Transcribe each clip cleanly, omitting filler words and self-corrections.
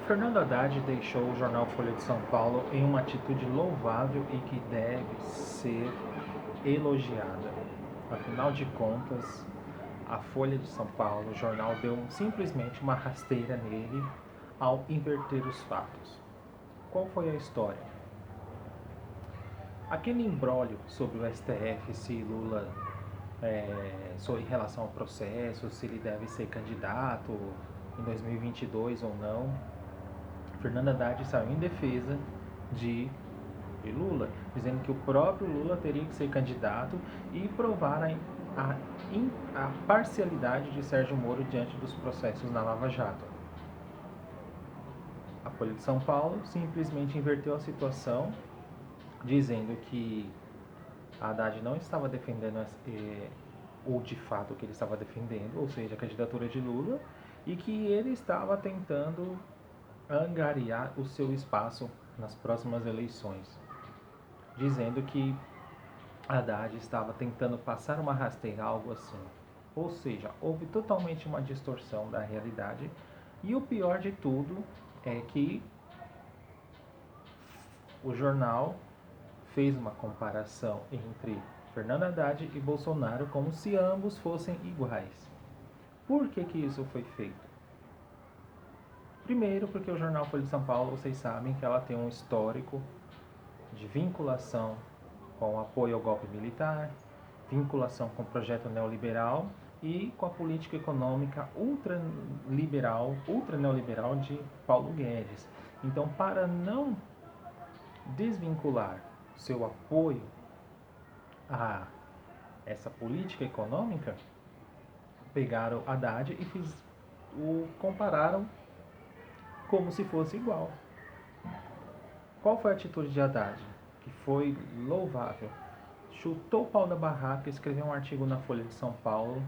Fernando Haddad deixou o jornal Folha de São Paulo em uma atitude louvável e que deve ser elogiada. Afinal de contas, a Folha de São Paulo, o jornal, deu simplesmente uma rasteira nele ao inverter os fatos. Qual foi a história? Aquele imbróglio sobre o STF, se Lula, em relação ao processo, se ele deve ser candidato em 2022 ou não, Fernando Haddad saiu em defesa de Lula, dizendo que o próprio Lula teria que ser candidato e provar a parcialidade de Sérgio Moro diante dos processos na Lava Jato. A Folha de São Paulo simplesmente inverteu a situação, dizendo que Haddad não estava defendendo o de fato que ele estava defendendo, ou seja, a candidatura de Lula, e que ele estava tentando angariar o seu espaço nas próximas eleições, dizendo que Haddad estava tentando passar uma rasteira, algo assim. Ou seja, houve totalmente uma distorção da realidade, e o pior de tudo é que o jornal fez uma comparação entre Fernando Haddad e Bolsonaro como se ambos fossem iguais. Por que isso foi feito? Primeiro, porque o jornal Folha de São Paulo, vocês sabem que ela tem um histórico de vinculação com o apoio ao golpe militar, vinculação com o projeto neoliberal e com a política econômica ultra-neoliberal de Paulo Guedes. Então, para não desvincular seu apoio a essa política econômica, pegaram Haddad e compararam como se fosse igual. Qual foi a atitude de Haddad? Que foi louvável. Chutou o pau da barraca, escreveu um artigo na Folha de São Paulo,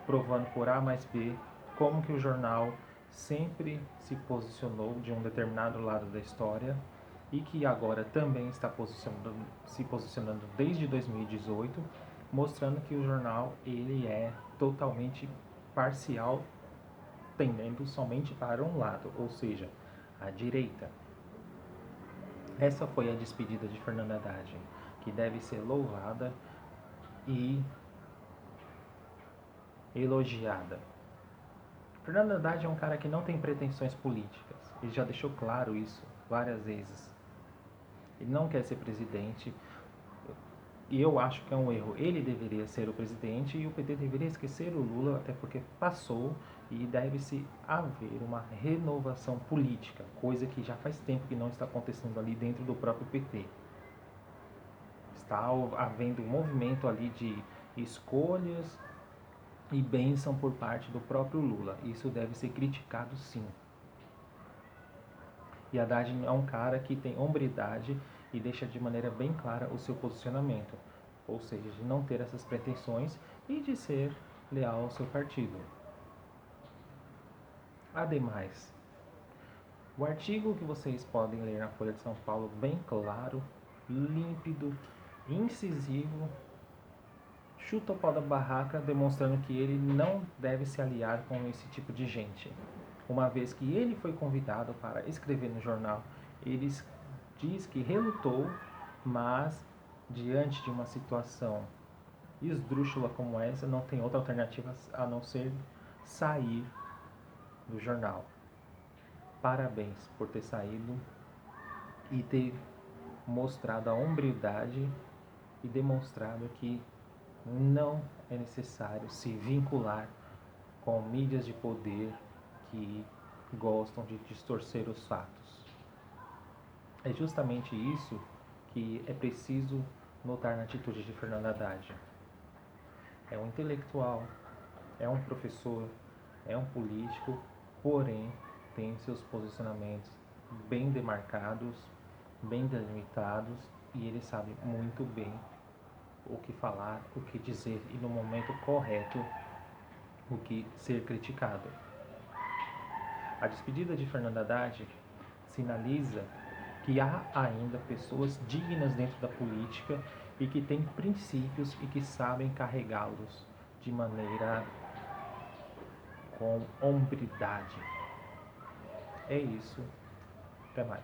provando por A mais B como que o jornal sempre se posicionou de um determinado lado da história e que agora também está se posicionando desde 2018, mostrando que o jornal ele é totalmente parcial, tendendo somente para um lado, ou seja, a direita. Essa foi a despedida de Fernando Haddad, que deve ser louvada e elogiada. Fernando Haddad é um cara que não tem pretensões políticas. Ele já deixou claro isso várias vezes. Ele não quer ser presidente. E eu acho que é um erro. Ele deveria ser o presidente e o PT deveria esquecer o Lula, até porque passou, e deve-se haver uma renovação política, coisa que já faz tempo que não está acontecendo ali dentro do próprio PT. Está havendo um movimento ali de escolhas e bênção por parte do próprio Lula. Isso deve ser criticado, sim. E Haddad é um cara que tem hombridade e deixa de maneira bem clara o seu posicionamento, ou seja, de não ter essas pretensões e de ser leal ao seu partido. Ademais, o artigo que vocês podem ler na Folha de São Paulo, bem claro, límpido, incisivo, chuta o pau da barraca, demonstrando que ele não deve se aliar com esse tipo de gente. Uma vez que ele foi convidado para escrever no jornal, ele diz que relutou, mas diante de uma situação esdrúxula como essa, não tem outra alternativa a não ser sair do jornal. Parabéns por ter saído e ter mostrado a hombridade e demonstrado que não é necessário se vincular com mídias de poder que gostam de distorcer os fatos. É justamente isso que é preciso notar na atitude de Fernando Haddad. É um intelectual, é um professor, é um político, porém tem seus posicionamentos bem demarcados, bem delimitados, e ele sabe muito bem o que falar, o que dizer e no momento correto o que ser criticado. A despedida de Fernando Haddad sinaliza que há ainda pessoas dignas dentro da política e que têm princípios e que sabem carregá-los de maneira com hombridade. É isso. Até mais.